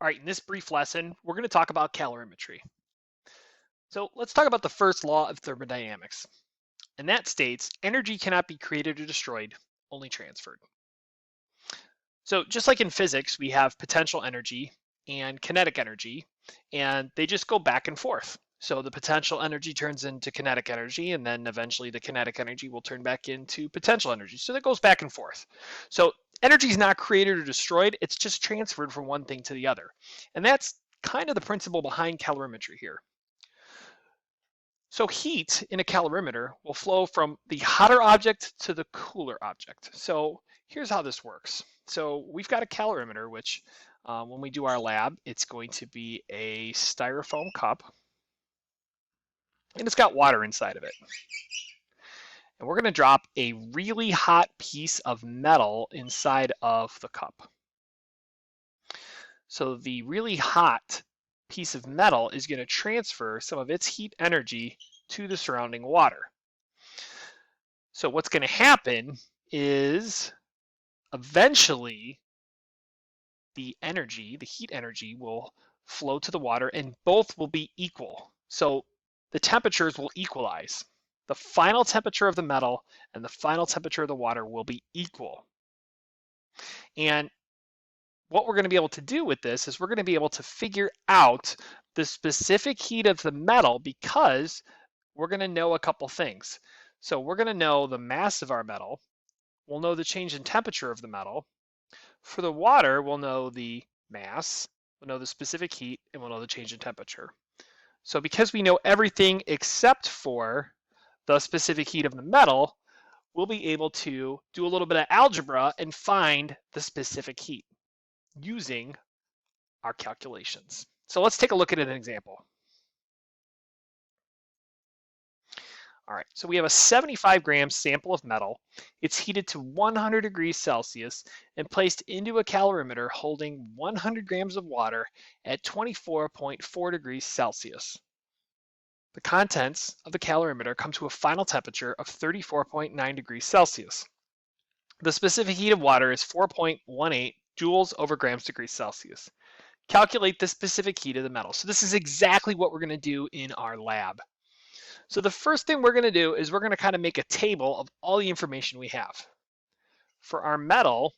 All right, in this brief lesson, we're going to talk about calorimetry. So let's talk about the first law of thermodynamics. And that states energy cannot be created or destroyed, only transferred. So just like in physics, we have potential energy and kinetic energy, and they just go back and forth. So the potential energy turns into kinetic energy, and then eventually the kinetic energy will turn back into potential energy. So that goes back and forth. So energy is not created or destroyed, it's just transferred from one thing to the other. And that's kind of the principle behind calorimetry here. So heat in a calorimeter will flow from the hotter object to the cooler object. So here's how this works. So we've got a calorimeter, which when we do our lab, it's going to be a styrofoam cup, and it's got water inside of it. And we're going to drop a really hot piece of metal inside of the cup. So the really hot piece of metal is going to transfer some of its heat energy to the surrounding water. So what's going to happen is eventually the heat energy will flow to the water and both will be equal. So the temperatures will equalize. The final temperature of the metal and the final temperature of the water will be equal. And what we're going to be able to do with this is we're going to be able to figure out the specific heat of the metal because we're going to know a couple things. So we're going to know the mass of our metal. We'll know the change in temperature of the metal. For the water, we'll know the mass, we'll know the specific heat, and we'll know the change in temperature. So because we know everything except for the specific heat of the metal, we'll be able to do a little bit of algebra and find the specific heat using our calculations. So let's take a look at an example. All right, so we have a 75-gram sample of metal. It's heated to 100 degrees Celsius and placed into a calorimeter holding 100 grams of water at 24.4 degrees Celsius. The contents of the calorimeter come to a final temperature of 34.9 degrees Celsius. The specific heat of water is 4.18 joules over grams degrees Celsius. Calculate the specific heat of the metal. So this is exactly what we're going to do in our lab. So the first thing we're going to do is we're going to kind of make a table of all the information we have. For our metal,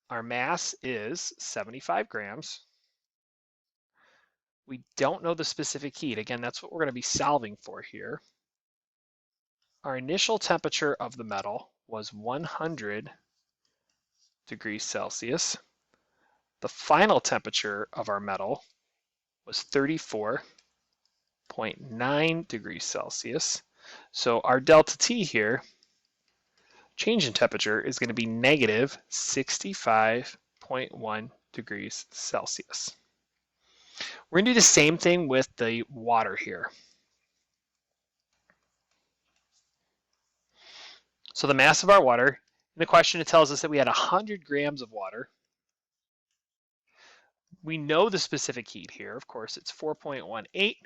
our mass is 75 grams. We don't know the specific heat. Again, that's what we're going to be solving for here. Our initial temperature of the metal was 100 degrees Celsius. The final temperature of our metal was 34.9 degrees Celsius. So our delta T here, change in temperature, is going to be negative 65.1 degrees Celsius. We're going to do the same thing with the water here. So the mass of our water, in the question it tells us that we had 100 grams of water. We know the specific heat here. Of course, it's 4.18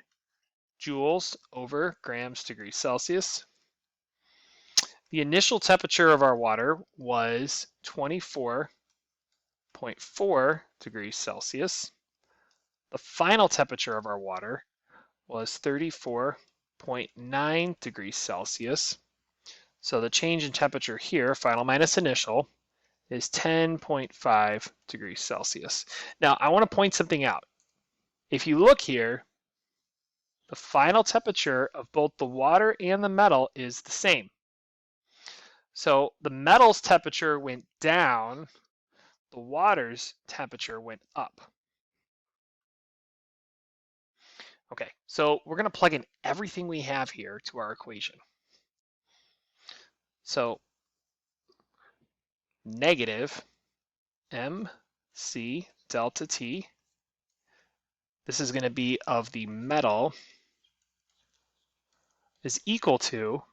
joules over grams degrees Celsius. The initial temperature of our water was 24.4 degrees Celsius. The final temperature of our water was 34.9 degrees Celsius. So the change in temperature here, final minus initial, is 10.5 degrees Celsius. Now, I want to point something out. If you look here, the final temperature of both the water and the metal is the same. So the metal's temperature went down, the water's temperature went up. Okay, so we're going to plug in everything we have here to our equation. So negative mc delta T, this is going to be of the metal, is equal to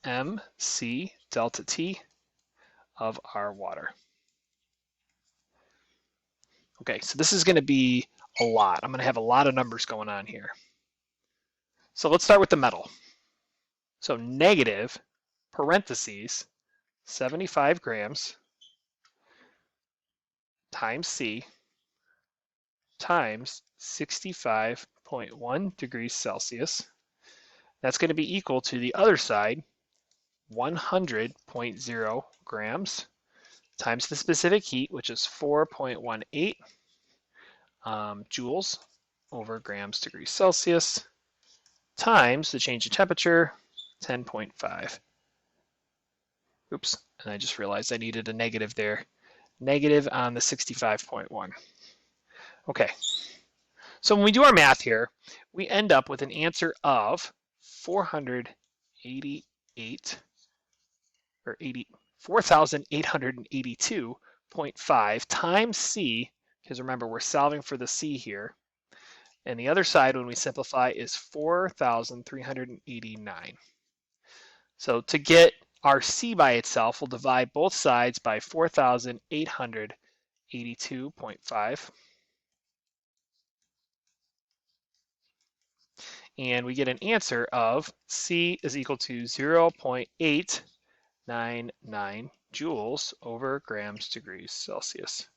mc delta T of our water. Okay, so this is going to be a lot. I'm going to have a lot of numbers going on here. So let's start with the metal. So negative, parentheses, 75 grams times C times 65.1 degrees Celsius. That's going to be equal to the other side, 100.0 grams times the specific heat, which is 4.18 joules over grams degrees Celsius, times the change in temperature, 10.5. Oops, and I just realized I needed a negative there. Negative on the 65.1. Okay, so when we do our math here, we end up with an answer of 4,882.5 times C, because remember we're solving for the C here, and the other side when we simplify is 4,389. So to get our C by itself, we'll divide both sides by 4,882.5. And we get an answer of C is equal to 0.899 joules over grams degrees Celsius.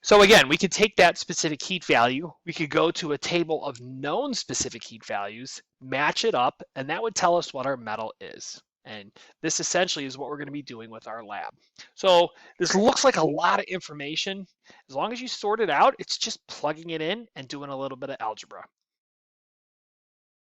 So again, we could take that specific heat value, we could go to a table of known specific heat values, match it up, and that would tell us what our metal is. And this essentially is what we're going to be doing with our lab. So this looks like a lot of information. As long as you sort it out, it's just plugging it in and doing a little bit of algebra.